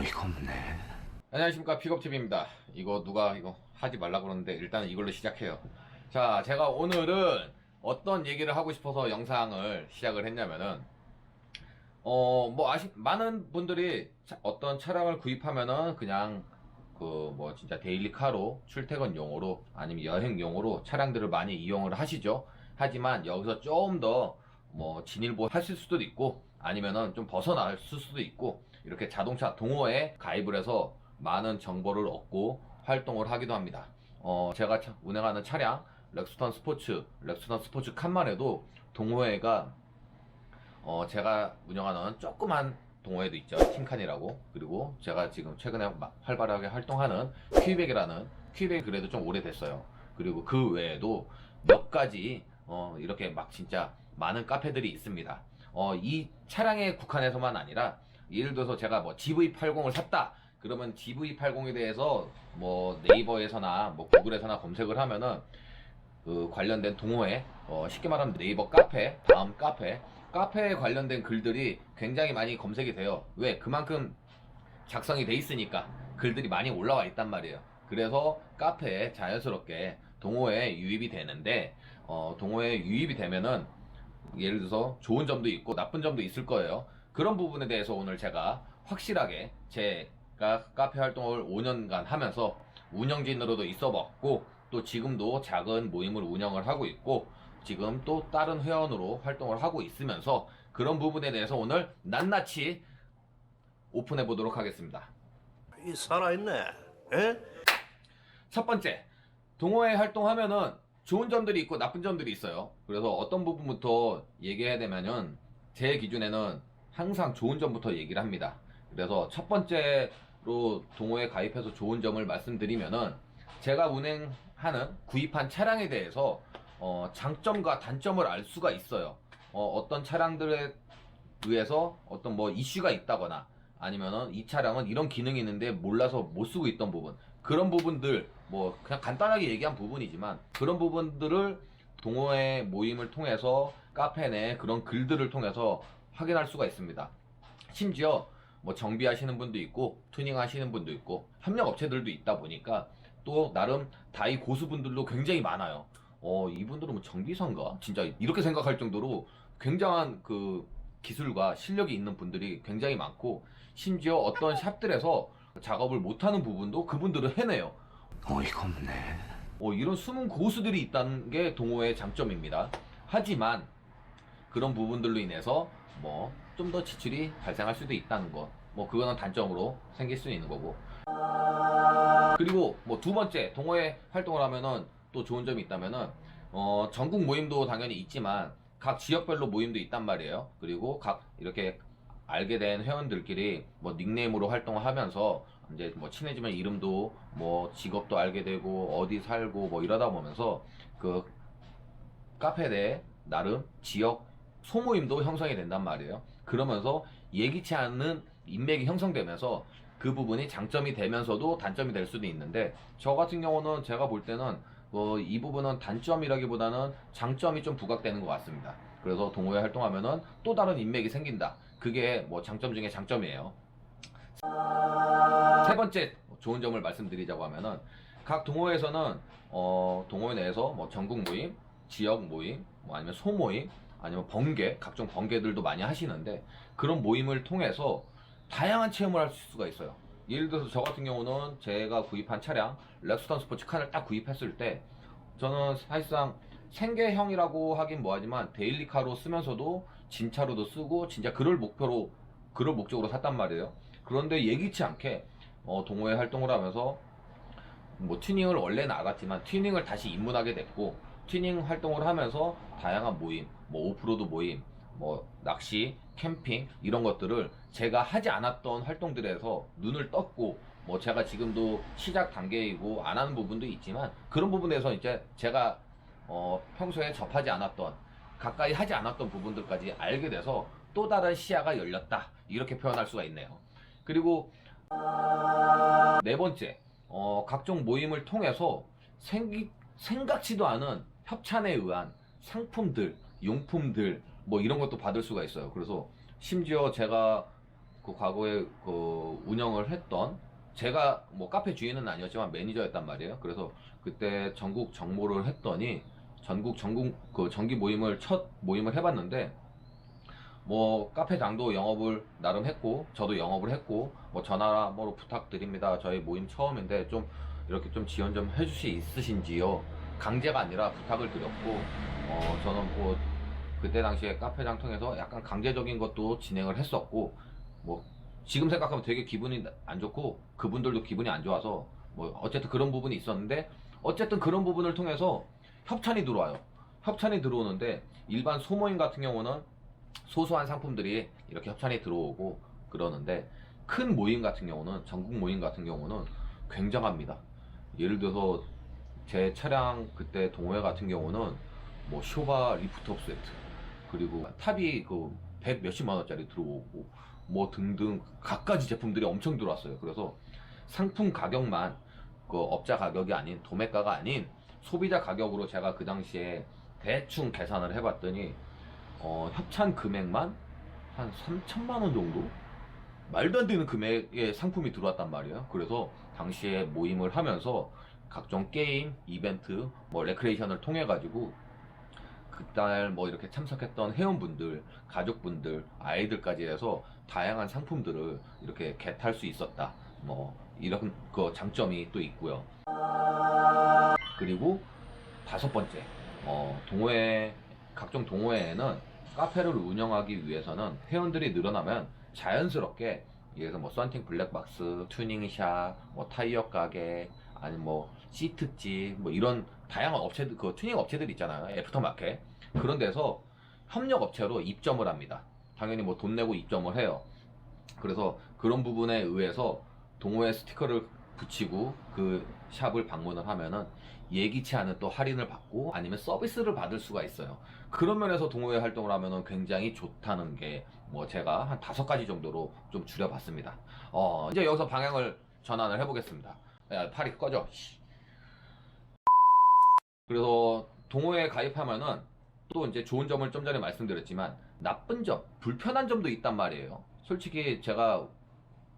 어이가 없네. 안녕하십니까, 픽업TV입니다. 이거 누가 이거 하지 말라 그러는데 일단 이걸로 시작해요. 자, 제가 오늘은 어떤 얘기를 하고 싶어서 영상을 시작을 했냐면은 많은 분들이 어떤 차량을 구입하면은 그냥 진짜 데일리카로 출퇴근용으로 아니면 여행용으로 차량들을 많이 이용을 하시죠. 하지만 여기서 좀 더 진일보 하실 수도 있고 아니면은 좀 벗어날 수도 있고 이렇게 자동차 동호회에 가입을 해서 많은 정보를 얻고 활동을 하기도 합니다. 제가 운행하는 차량 렉스턴 스포츠 칸만 해도 동호회가 제가 운영하는 조그만 동호회도 있죠. 팀칸이라고. 그리고 제가 지금 최근에 활발하게 활동하는 퀴벡이라는 퀴벡이 그래도 좀 오래됐어요. 그리고 그 외에도 몇 가지 이렇게 막 진짜 많은 카페들이 있습니다. 이 차량에 국한해서만 아니라 예를 들어서 제가 GV80을 샀다. 그러면 GV80에 대해서 네이버에서나 구글에서나 검색을 하면은 그 관련된 동호회, 쉽게 말하면 네이버 카페, 다음 카페에 관련된 글들이 굉장히 많이 검색이 돼요. 왜? 그만큼 작성이 돼 있으니까 글들이 많이 올라와 있단 말이에요. 그래서 카페에 자연스럽게 동호회에 유입이 되는데, 동호회에 유입이 되면은 예를 들어서 좋은 점도 있고 나쁜 점도 있을 거예요. 그런 부분에 대해서 오늘 제가 확실하게 제가 카페 활동을 5년간 하면서 운영진으로도 있어 봤고 또 지금도 작은 모임을 운영을 하고 있고 지금 또 다른 회원으로 활동을 하고 있으면서 그런 부분에 대해서 오늘 낱낱이 오픈해 보도록 하겠습니다. 이 살아있네. 에? 첫 번째, 동호회 활동하면은 좋은 점들이 있고 나쁜 점들이 있어요. 그래서 어떤 부분부터 얘기해야 되면은 제 기준에는 항상 좋은 점부터 얘기를 합니다. 그래서 첫 번째로 동호회 가입해서 좋은 점을 말씀드리면은 제가 운행하는 구입한 차량에 대해서 장점과 단점을 알 수가 있어요. 어떤 차량들에 의해서 어떤 이슈가 있다거나 아니면은 이 차량은 이런 기능이 있는데 몰라서 못 쓰고 있던 부분, 그런 부분들 그냥 간단하게 얘기한 부분이지만 그런 부분들을 동호회 모임을 통해서 카페 내 그런 글들을 통해서 확인할 수가 있습니다. 심지어 정비하시는 분도 있고 튜닝 하시는 분도 있고 협력 업체들도 있다 보니까 또 나름 다이 고수분들도 굉장히 많아요. 이분들은 정비사인가? 진짜 이렇게 생각할 정도로 굉장한 그 기술과 실력이 있는 분들이 굉장히 많고 심지어 어떤 샵들에서 작업을 못하는 부분도 그분들은 해내요. 어이가 없네. 이런 숨은 고수들이 있다는 게 동호회의 장점입니다. 하지만 그런 부분들로 인해서 좀 더 지출이 발생할 수도 있다는 것, 그거는 단점으로 생길 수 있는 거고. 그리고 두 번째, 동호회 활동을 하면은 또 좋은 점이 있다면은 전국 모임도 당연히 있지만 각 지역별로 모임도 있단 말이에요. 그리고 각 이렇게 알게 된 회원들끼리 닉네임으로 활동을 하면서 이제 친해지면 이름도 직업도 알게 되고 어디 살고 이러다 보면서 그 카페 내 나름 지역 소모임도 형성이 된단 말이에요. 그러면서 예기치 않은 인맥이 형성되면서 그 부분이 장점이 되면서도 단점이 될 수도 있는데 저 같은 경우는 제가 볼 때는 이 부분은 단점이라기보다는 장점이 좀 부각되는 것 같습니다. 그래서 동호회 활동하면은 또 다른 인맥이 생긴다. 그게 장점 중에 장점이에요. 세 번째 좋은 점을 말씀드리자고 하면은 각 동호회에서는 동호회 내에서 전국 모임, 지역 모임, 아니면 소모임, 아니면 번개, 각종 번개들도 많이 하시는데 그런 모임을 통해서 다양한 체험을 할 수가 있어요. 예를 들어서 저 같은 경우는 제가 구입한 차량 렉스턴 스포츠 칸을 딱 구입했을 때 저는 사실상 생계형이라고 하긴 뭐하지만 데일리카로 쓰면서도 진차로도 쓰고 진짜 그럴 목적으로 샀단 말이에요. 그런데 예기치 않게 동호회 활동을 하면서 튜닝을 원래 나갔지만 튜닝을 다시 입문하게 됐고 튜닝 활동을 하면서 다양한 모임, 오프로드 모임, 낚시, 캠핑 이런 것들을 제가 하지 않았던 활동들에서 눈을 떴고 제가 지금도 시작 단계이고 안 하는 부분도 있지만 그런 부분에서 이제 제가 평소에 접하지 않았던 가까이 하지 않았던 부분들까지 알게 돼서 또 다른 시야가 열렸다 이렇게 표현할 수가 있네요. 그리고 네 번째, 각종 모임을 통해서 생각지도 않은 협찬에 의한 상품들, 용품들 이런 것도 받을 수가 있어요. 그래서 심지어 제가 그 과거에 그 운영을 했던, 제가 뭐 카페 주인은 아니었지만 매니저였단 말이에요. 그래서 그때 전국 정모를 했더니 전국 그 정기 모임을 첫 모임을 해봤는데, 뭐 카페장도 영업을 나름 했고 저도 영업을 했고, 뭐 전화로 부탁드립니다, 저희 모임 처음인데 좀 이렇게 좀 지원 좀 해주실 수 있으신지요, 강제가 아니라 부탁을 드렸고, 저는 뭐 그때 당시에 카페장 통해서 약간 강제적인 것도 진행을 했었고, 뭐 지금 생각하면 되게 기분이 안 좋고 그분들도 기분이 안 좋아서 뭐 어쨌든 그런 부분이 있었는데, 어쨌든 그런 부분을 통해서 협찬이 들어와요. 협찬이 들어오는데 일반 소모임 같은 경우는 소소한 상품들이 이렇게 협찬이 들어오고 그러는데, 큰 모임 같은 경우는, 전국 모임 같은 경우는 굉장합니다. 예를 들어서 제 차량 그때 동호회 같은 경우는 뭐 쇼바 리프트업 세트, 그리고 탑이 그 100 몇십만 원짜리 들어오고 뭐 등등 갖가지 제품들이 엄청 들어왔어요. 그래서 상품 가격만 그 업자 가격이 아닌, 도매가가 아닌 소비자 가격으로 제가 그 당시에 대충 계산을 해봤더니 협찬 금액만 한 3천만 원 정도? 말도 안 되는 금액의 상품이 들어왔단 말이에요. 그래서 당시에 모임을 하면서 각종 게임, 이벤트, 뭐 레크레이션을 통해 가지고 그날 뭐 이렇게 참석했던 회원분들, 가족분들, 아이들까지 해서 다양한 상품들을 이렇게 겟할 수 있었다. 뭐 이런 그 장점이 또 있고요. 그리고 다섯 번째, 동호회, 각종 동호회에는 카페를 운영하기 위해서는 회원들이 늘어나면 자연스럽게, 예를 들어 뭐 썬팅 블랙박스, 튜닝샵, 뭐 타이어 가게, 아니면 뭐 시트집, 뭐 이런 다양한 업체들, 그 튜닝 업체들 있잖아요, 애프터마켓. 그런 데서 협력 업체로 입점을 합니다. 당연히 뭐 돈 내고 입점을 해요. 그래서 그런 부분에 의해서 동호회 스티커를 붙이고 그 샵을 방문을 하면은 예기치 않은 또 할인을 받고 아니면 서비스를 받을 수가 있어요. 그런 면에서 동호회 활동을 하면은 굉장히 좋다는 게, 뭐 제가 한 5가지 정도로 좀 줄여봤습니다. 이제 여기서 방향을 전환을 해보겠습니다. 야, 팔이 꺼져. 그래서 동호회에 가입하면은 또 이제 좋은 점을 좀 전에 말씀드렸지만 나쁜 점, 불편한 점도 있단 말이에요. 솔직히 제가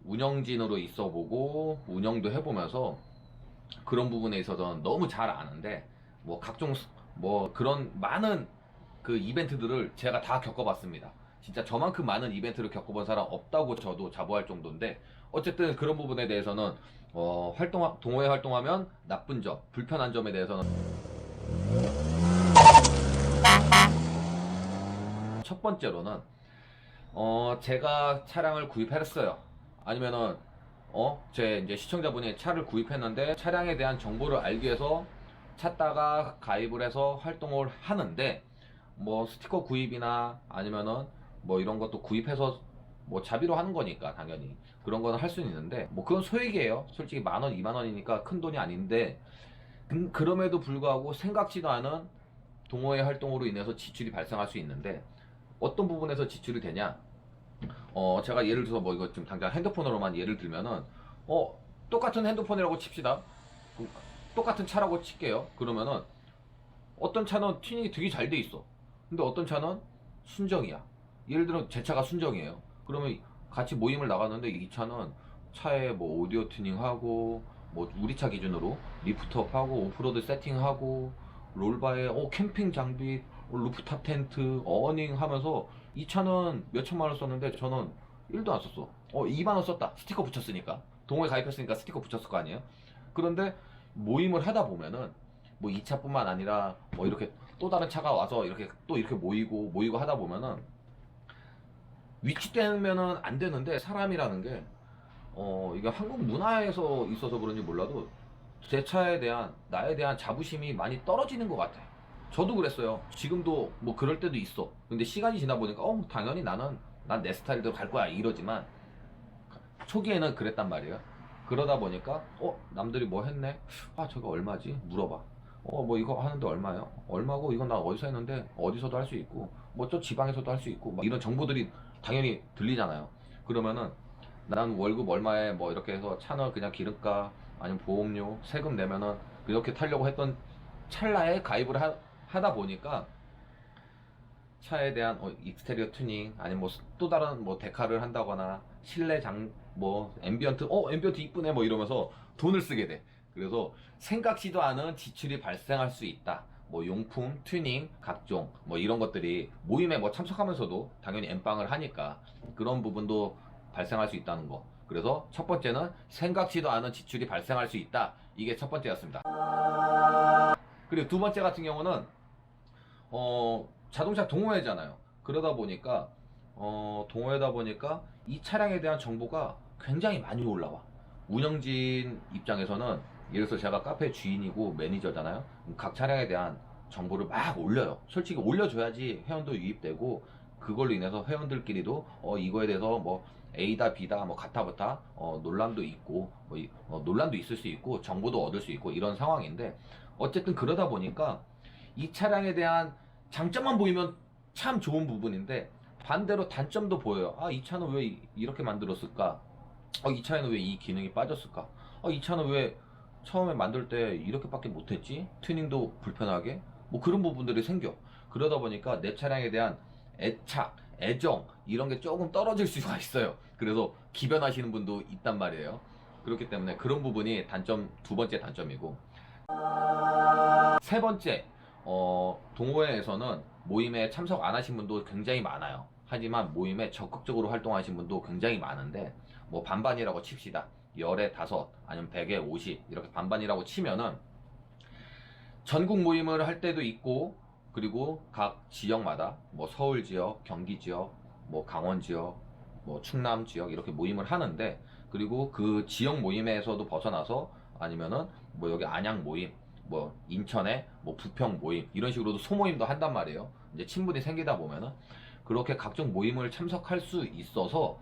운영진으로 있어보고 운영도 해보면서 그런 부분에 있어서는 너무 잘 아는데, 뭐 각종 뭐 그런 많은 그 이벤트들을 제가 다 겪어봤습니다. 진짜 저만큼 많은 이벤트를 겪어본 사람 없다고 저도 자부할 정도인데, 어쨌든 그런 부분에 대해서는 동호회 활동하면 나쁜 점, 불편한 점에 대해서는, 첫 번째로는 제가 차량을 구입했어요. 아니면은 제 이제 시청자분이 차를 구입했는데 차량에 대한 정보를 알기 위해서 찾다가 가입을 해서 활동을 하는데, 뭐 스티커 구입이나 아니면은 뭐 이런 것도 구입해서 뭐 자비로 하는 거니까 당연히 그런 거는 할 수는 있는데, 뭐 그건 소액이에요. 솔직히 10,000원, 20,000원이니까 큰 돈이 아닌데, 그럼에도 불구하고 생각지도 않은 동호회 활동으로 인해서 지출이 발생할 수 있는데, 어떤 부분에서 지출이 되냐? 제가 예를 들어서 뭐 이거 지금 당장 핸드폰으로만 예를 들면은, 똑같은 핸드폰이라고 칩시다. 똑같은 차라고 칠게요. 그러면은 어떤 차는 튜닝이 되게 잘 돼 있어. 근데 어떤 차는 순정이야. 예를 들어 제 차가 순정이에요. 그러면 같이 모임을 나갔는데 이 차는 차에 뭐 오디오 튜닝하고, 뭐 우리 차 기준으로 리프트업하고 오프로드 세팅하고 롤바에 캠핑 장비, 루프탑 텐트, 어닝 하면서, 이 차는 몇 천만 원 썼는데 저는 1도 안 썼어. 2만 원 썼다. 스티커 붙였으니까. 동호회 가입했으니까 스티커 붙였을 거 아니에요. 그런데 모임을 하다 보면은 뭐 이 차뿐만 아니라 뭐 이렇게 또 다른 차가 와서 이렇게 또 이렇게 모이고 하다 보면은 위축되면은 안 되는데, 사람이라는 게 이게 한국 문화에서 있어서 그런지 몰라도 제 차에 대한, 나에 대한 자부심이 많이 떨어지는 것 같아. 저도 그랬어요. 지금도 뭐 그럴 때도 있어. 근데 시간이 지나 보니까 당연히 난 내 스타일대로 갈 거야 이러지만, 초기에는 그랬단 말이에요. 그러다 보니까 남들이 뭐 했네? 저거 얼마지? 물어봐. 뭐 이거 하는데 얼마요? 얼마고, 이건 나 어디서 했는데 어디서도 할 수 있고, 뭐 저 지방에서도 할 수 있고, 막 이런 정보들이 당연히 들리잖아요. 그러면은 난 월급 얼마에 뭐 이렇게 해서 차는 그냥 기름값 아니면 보험료 세금 내면은 그렇게 타려고 했던 찰나에 가입을 하다 보니까 차에 대한 익스테리어 튜닝 아니면 뭐 또 다른 뭐 데카를 한다거나 실내 뭐 앰비언트 이쁘네 뭐 이러면서 돈을 쓰게 돼. 그래서 생각지도 않은 지출이 발생할 수 있다. 뭐 용품, 튜닝, 각종 뭐 이런 것들이 모임에 뭐 참석하면서도 당연히 엠빵을 하니까 그런 부분도 발생할 수 있다는 거. 그래서 첫 번째는 생각지도 않은 지출이 발생할 수 있다. 이게 첫 번째였습니다. 그리고 두 번째 같은 경우는 자동차 동호회잖아요. 그러다 보니까 동호회다 보니까 이 차량에 대한 정보가 굉장히 많이 올라와. 운영진 입장에서는 예를 들어서 제가 카페 주인이고 매니저잖아요. 각 차량에 대한 정보를 막 올려요. 솔직히 올려줘야지 회원도 유입되고 그걸로 인해서 회원들끼리도 이거에 대해서 뭐 A다 B다 뭐 같아부터 논란도 있고 논란도 있을 수 있고 정보도 얻을 수 있고 이런 상황인데 어쨌든 그러다 보니까 이 차량에 대한 장점만 보이면 참 좋은 부분인데 반대로 단점도 보여요. 아, 이 차는 왜 이렇게 만들었을까? 이 차에는 왜 이 기능이 빠졌을까? 이 차는 왜 처음에 만들 때 이렇게밖에 못했지? 튜닝도 불편하게? 뭐 그런 부분들이 생겨. 그러다 보니까 내 차량에 대한 애착, 애정 이런 게 조금 떨어질 수가 있어요. 그래서 기변하시는 분도 있단 말이에요. 그렇기 때문에 그런 부분이 두 번째 단점이고 세 번째, 동호회에서는 모임에 참석 안 하신 분도 굉장히 많아요. 하지만 모임에 적극적으로 활동하신 분도 굉장히 많은데 뭐 반반이라고 칩시다. 10에 5 아니면 100에 50 이렇게 반반이라고 치면은 전국 모임을 할 때도 있고 그리고 각 지역마다 뭐 서울 지역, 경기 지역, 뭐 강원 지역, 뭐 충남 지역 이렇게 모임을 하는데 그리고 그 지역 모임에서도 벗어나서 아니면은 뭐 여기 안양 모임 뭐 인천에 뭐 부평 모임 이런 식으로도 소모임도 한단 말이에요. 이제 친분이 생기다 보면은 그렇게 각종 모임을 참석할 수 있어서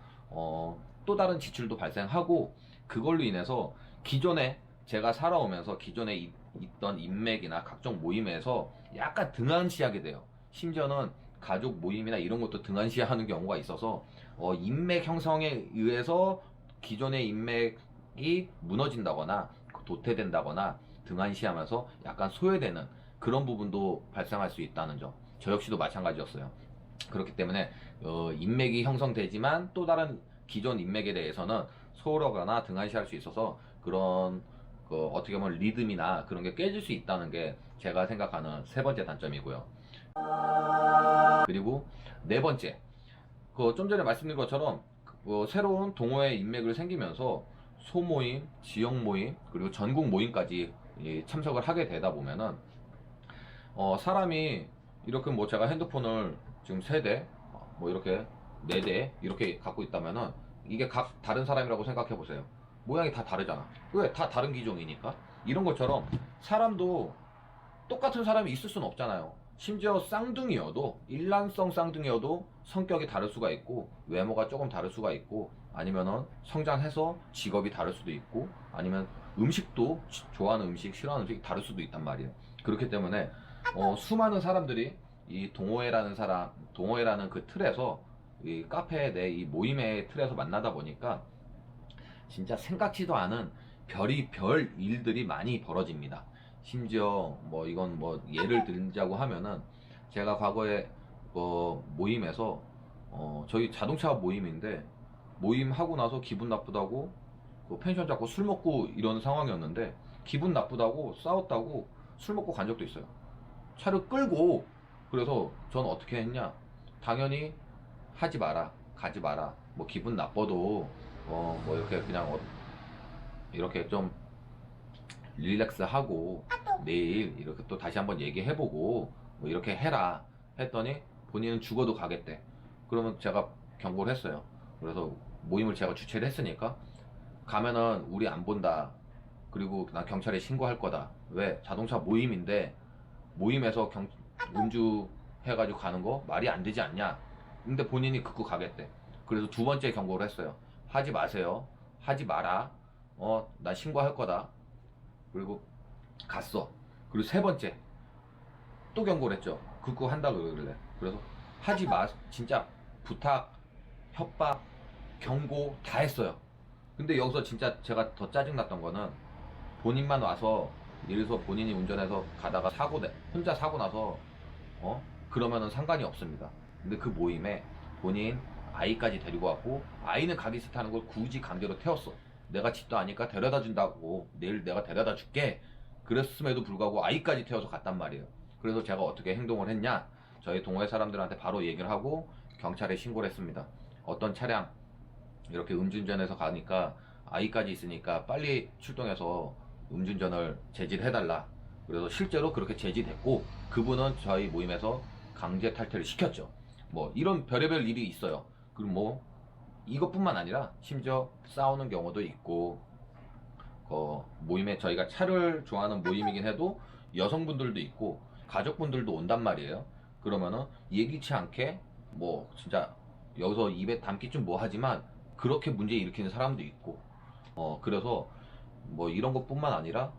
또 다른 지출도 발생하고 그걸로 인해서 기존에 제가 살아오면서 기존에 있던 인맥이나 각종 모임에서 약간 등한시하게 돼요. 심지어는 가족 모임이나 이런 것도 등한시하는 경우가 있어서 인맥 형성에 의해서 기존의 인맥이 무너진다거나 도태된다거나 등한시하면서 약간 소외되는 그런 부분도 발생할 수 있다는 점. 저 역시도 마찬가지였어요. 그렇기 때문에 인맥이 형성되지만 또 다른 기존 인맥에 대해서는 소홀하거나 등한시할 수 있어서 그런 어떻게 보면 리듬이나 그런 게 깨질 수 있다는 게 제가 생각하는 세 번째 단점이고요. 그리고 네 번째, 좀 전에 말씀드린 것처럼 새로운 동호회 인맥을 생기면서 소모임, 지역 모임, 그리고 전국 모임까지 참석을 하게 되다 보면은 사람이 이렇게 뭐 제가 핸드폰을 지금 3대, 뭐 이렇게 4대 이렇게 갖고 있다면은 이게 각 다른 사람이라고 생각해 보세요. 모양이 다 다르잖아. 왜? 다 다른 기종이니까. 이런 것처럼 사람도 똑같은 사람이 있을 수는 없잖아요. 심지어 쌍둥이여도 일란성 쌍둥이여도 성격이 다를 수가 있고 외모가 조금 다를 수가 있고 아니면은 성장해서 직업이 다를 수도 있고 아니면 음식도 좋아하는 음식 싫어하는 음식이 다를 수도 있단 말이에요. 그렇기 때문에 수많은 사람들이 이 동호회라는 그 틀에서 이 카페 내 이 모임의 틀에서 만나다 보니까 진짜 생각지도 않은 별 일들이 많이 벌어집니다. 심지어 뭐 이건 뭐 예를 들자고 하면은 제가 과거에 모임에서 저희 자동차 모임인데 모임하고 나서 기분 나쁘다고 펜션 잡고 술 먹고 이런 상황이었는데 기분 나쁘다고 싸웠다고 술 먹고 간 적도 있어요. 차를 끌고. 그래서 저는 어떻게 했냐, 당연히 하지 마라, 가지 마라, 뭐 기분 나빠도 뭐 이렇게 그냥 이렇게 좀 릴렉스 하고 내일 이렇게 또 다시 한번 얘기해보고 뭐 이렇게 해라 했더니 본인은 죽어도 가겠대. 그러면 제가 경고를 했어요. 그래서 모임을 제가 주최를 했으니까 가면은 우리 안 본다, 그리고 나 경찰에 신고할 거다. 왜? 자동차 모임인데 모임에서 음주 해가지고 가는 거 말이 안 되지 않냐. 근데 본인이 극구 가겠대. 그래서 두 번째 경고를 했어요. 하지 마세요, 하지 마라, 나 신고할 거다. 그리고 갔어. 그리고 세 번째 또 경고를 했죠. 극구 한다 그러길래. 그래서 하지 마, 진짜 부탁, 협박, 경고 다 했어요. 근데 여기서 진짜 제가 더 짜증났던 거는 본인만 와서, 예를 들어서 본인이 운전해서 가다가 혼자 사고 나서 그러면은 상관이 없습니다. 근데 그 모임에 본인 아이까지 데리고 왔고 아이는 가기 싫다는 걸 굳이 강제로 태웠어. 내가 집도 아니까 데려다 준다고, 내일 내가 데려다 줄게. 그랬음에도 불구하고 아이까지 태워서 갔단 말이에요. 그래서 제가 어떻게 행동을 했냐, 저희 동호회 사람들한테 바로 얘기를 하고 경찰에 신고를 했습니다. 어떤 차량 이렇게 음주운전해서 가니까 아이까지 있으니까 빨리 출동해서 음주운전을 제지해달라. 그래서 실제로 그렇게 제지됐고 그분은 저희 모임에서 강제 탈퇴를 시켰죠. 뭐 이런 별의별 일이 있어요. 그리고 뭐 이것뿐만 아니라 심지어 싸우는 경우도 있고, 모임에 저희가 차를 좋아하는 모임이긴 해도 여성분들도 있고 가족분들도 온단 말이에요. 그러면은 예기치 않게 뭐 진짜 여기서 입에 담기 좀 뭐하지만 그렇게 문제 일으키는 사람도 있고, 그래서 뭐 이런 것뿐만 아니라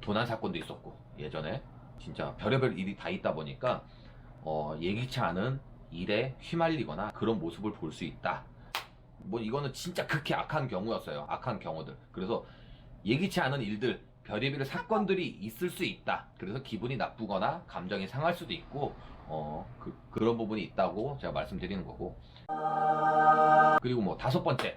도난 사건도 있었고, 예전에 진짜 별의별 일이 다 있다 보니까 예기치 않은 일에 휘말리거나 그런 모습을 볼 수 있다. 뭐 이거는 진짜 극히 악한 경우였어요. 악한 경우들. 그래서 예기치 않은 일들, 별의별 사건들이 있을 수 있다. 그래서 기분이 나쁘거나 감정이 상할 수도 있고, 그런 부분이 있다고 제가 말씀드리는 거고. 그리고 뭐 5번째,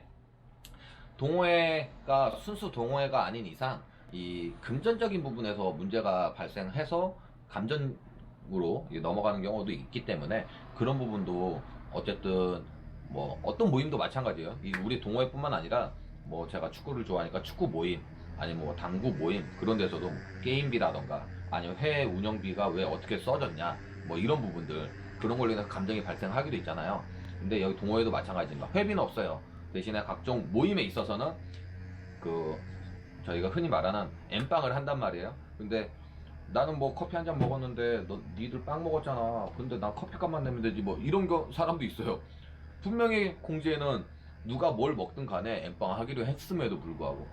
동호회가 순수 동호회가 아닌 이상 이 금전적인 부분에서 문제가 발생해서 감전으로 넘어가는 경우도 있기 때문에 그런 부분도 어쨌든 뭐 어떤 모임도 마찬가지예요. 이 우리 동호회뿐만 아니라 뭐 제가 축구를 좋아하니까 축구 모임, 아니면 뭐 당구 모임, 그런 데서도 게임비라던가 아니면 회의 운영비가 왜 어떻게 써졌냐, 뭐 이런 부분들, 그런 걸로 인해서 감정이 발생하기도 있잖아요. 근데 여기 동호회도 마찬가지입니다. 회비는 없어요. 대신에 각종 모임에 있어서는 저희가 흔히 말하는 엠빵을 한단 말이에요. 근데 나는 뭐 커피 한 잔 먹었는데 니들 빵 먹었잖아. 근데 난 커피값만 내면 되지, 뭐 이런 사람도 있어요. 분명히 공지에는 누가 뭘 먹든 간에 엠빵 하기로 했음에도 불구하고,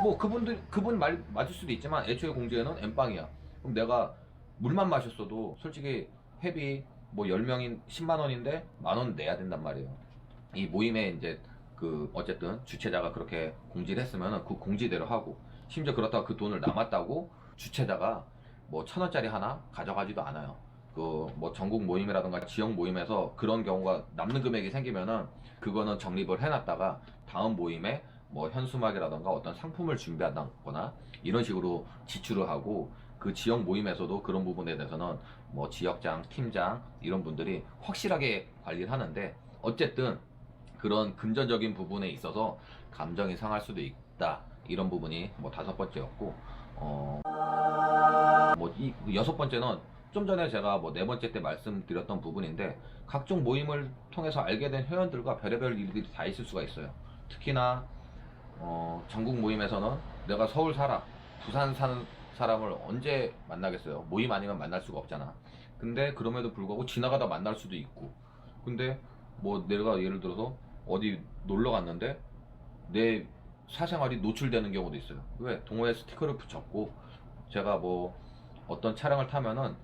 뭐 그분 말 맞을 수도 있지만 애초에 공지에는 엠빵이야. 그럼 내가 물만 마셨어도 솔직히 회비 뭐 10명인 10만 원인데 10,000원 내야 된단 말이에요. 이 모임에 이제 어쨌든 주최자가 그렇게 공지를 했으면 그 공지대로 하고, 심지어 그렇다고 그 돈을 남았다고 주최자가 뭐 1,000원짜리 하나 가져가지도 않아요. 뭐 전국 모임이라든가 지역 모임에서 그런 경우가 남는 금액이 생기면은 그거는 적립을 해놨다가 다음 모임에 뭐 현수막이라든가 어떤 상품을 준비한다거나 이런 식으로 지출을 하고, 그 지역 모임에서도 그런 부분에 대해서는 뭐 지역장, 팀장 이런 분들이 확실하게 관리를 하는데, 어쨌든 그런 금전적인 부분에 있어서 감정이 상할 수도 있다. 이런 부분이 뭐 5번째였고, 뭐 이 6번째는 좀 전에 제가 뭐 4번째 때 말씀드렸던 부분인데, 각종 모임을 통해서 알게 된 회원들과 별의별 일들이 다 있을 수가 있어요. 특히나 전국 모임에서는 내가 서울 살아, 부산 사는 사람을 언제 만나겠어요. 모임 아니면 만날 수가 없잖아. 근데 그럼에도 불구하고 지나가다 만날 수도 있고, 근데 뭐 내가 예를 들어서 어디 놀러 갔는데 내 사생활이 노출되는 경우도 있어요. 왜? 동호회 스티커를 붙였고, 제가 뭐 어떤 차량을 타면은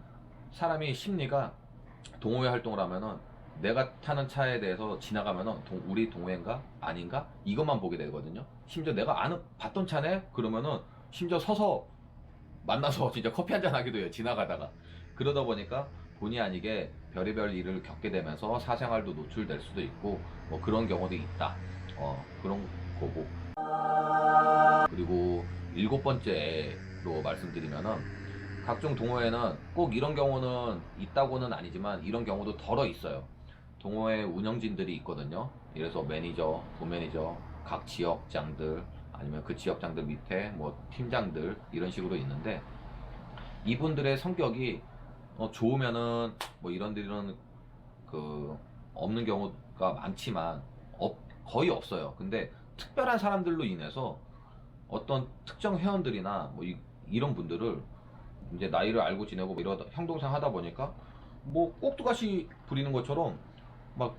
사람이 심리가, 동호회 활동을 하면은 내가 타는 차에 대해서 지나가면은 우리 동호회인가 아닌가 이것만 보게 되거든요. 심지어 내가 봤던 차네 그러면은 심지어 서서 만나서 진짜 커피 한잔 하기도 해요, 지나가다가. 그러다 보니까 본의 아니게 별의별 일을 겪게 되면서 사생활도 노출될 수도 있고, 뭐 그런 경우도 있다. 그런 거고. 그리고 7번째로 말씀드리면은, 각종 동호회는 꼭 이런 경우는 있다고는 아니지만 이런 경우도 덜어 있어요. 동호회 운영진들이 있거든요. 그래서 매니저, 부매니저, 각 지역장들, 아니면 그 지역장들 밑에 뭐 팀장들, 이런 식으로 있는데, 이분들의 성격이 좋으면은 뭐 이런 없는 경우가 많지만 거의 없어요. 근데 특별한 사람들로 인해서 어떤 특정 회원들이나 뭐 이런 분들을 이제 나이를 알고 지내고 뭐 이러다 형 동생 하다 보니까 뭐 꼭두가시 부리는 것처럼 막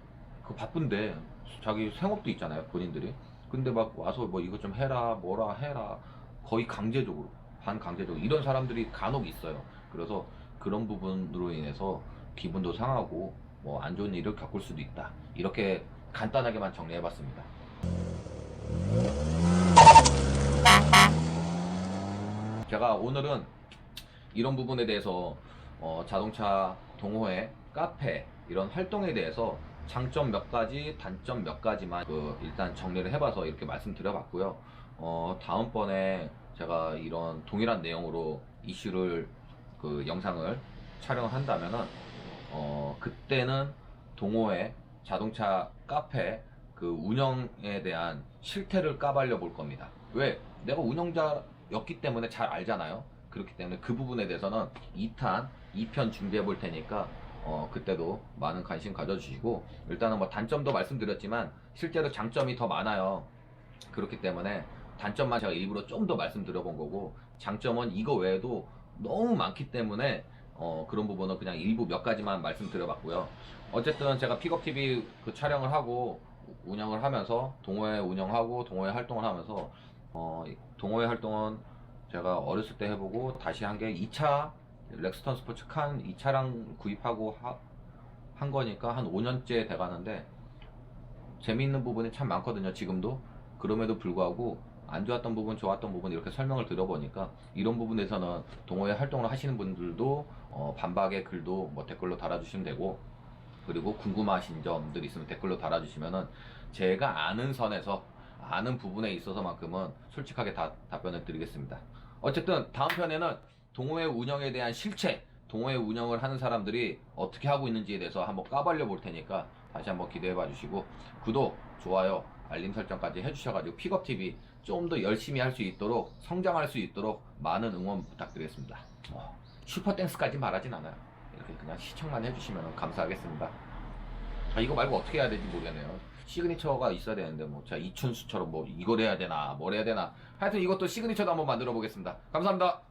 바쁜데, 자기 생업도 있잖아요, 본인들이. 근데 막 와서 뭐 이것 좀 해라, 뭐라 해라, 거의 강제적으로, 반강제적으로 이런 사람들이 간혹 있어요. 그래서 그런 부분으로 인해서 기분도 상하고 뭐 안 좋은 일을 겪을 수도 있다. 이렇게 간단하게만 정리해봤습니다. 제가 오늘은 이런 부분에 대해서 자동차 동호회 카페 이런 활동에 대해서 장점 몇 가지, 단점 몇 가지만 일단 정리를 해봐서 이렇게 말씀드려봤고요. 다음번에 제가 이런 동일한 내용으로 이슈를 영상을 촬영을 한다면은 그때는 동호회 자동차 카페 운영에 대한 실태를 까발려 볼 겁니다. 왜? 내가 운영자였기 때문에 잘 알잖아요. 그렇기 때문에 그 부분에 대해서는 2편 준비해 볼 테니까 그때도 많은 관심 가져주시고, 일단은 뭐 단점도 말씀드렸지만 실제로 장점이 더 많아요. 그렇기 때문에 단점만 제가 일부러 좀 더 말씀드려 본 거고, 장점은 이거 외에도 너무 많기 때문에 그런 부분은 그냥 일부 몇 가지만 말씀드려 봤고요. 어쨌든 제가 픽업TV 촬영을 하고 운영을 하면서 동호회 운영하고 동호회 활동을 하면서 동호회 활동은 제가 어렸을 때 해보고 다시 한 게 2차 렉스턴 스포츠 칸 2차랑 구입하고 한 거니까 한 5년째 돼가는데 재미있는 부분이 참 많거든요, 지금도. 그럼에도 불구하고 안 좋았던 부분, 좋았던 부분 이렇게 설명을 들어보니까 이런 부분에서는 동호회 활동을 하시는 분들도 반박의 글도 뭐 댓글로 달아주시면 되고, 그리고 궁금하신 점들 있으면 댓글로 달아주시면은 제가 아는 선에서 아는 부분에 있어서만큼은 솔직하게 답변을 드리겠습니다. 어쨌든 다음 편에는 동호회 운영에 대한 실체, 동호회 운영을 하는 사람들이 어떻게 하고 있는지에 대해서 한번 까발려 볼 테니까 다시 한번 기대해 봐 주시고, 구독, 좋아요, 알림 설정까지 해주셔가지고 픽업TV 좀 더 열심히 할 수 있도록, 성장할 수 있도록 많은 응원 부탁드리겠습니다. 슈퍼땡스까지 말하진 않아요. 이렇게 그냥 시청만 해주시면 감사하겠습니다. 이거 말고 어떻게 해야 될지 모르겠네요. 시그니처가 있어야 되는데 뭐 제가 이춘수처럼 뭐 이걸 해야 되나 뭘 해야 되나, 하여튼 이것도 시그니처도 한번 만들어 보겠습니다. 감사합니다.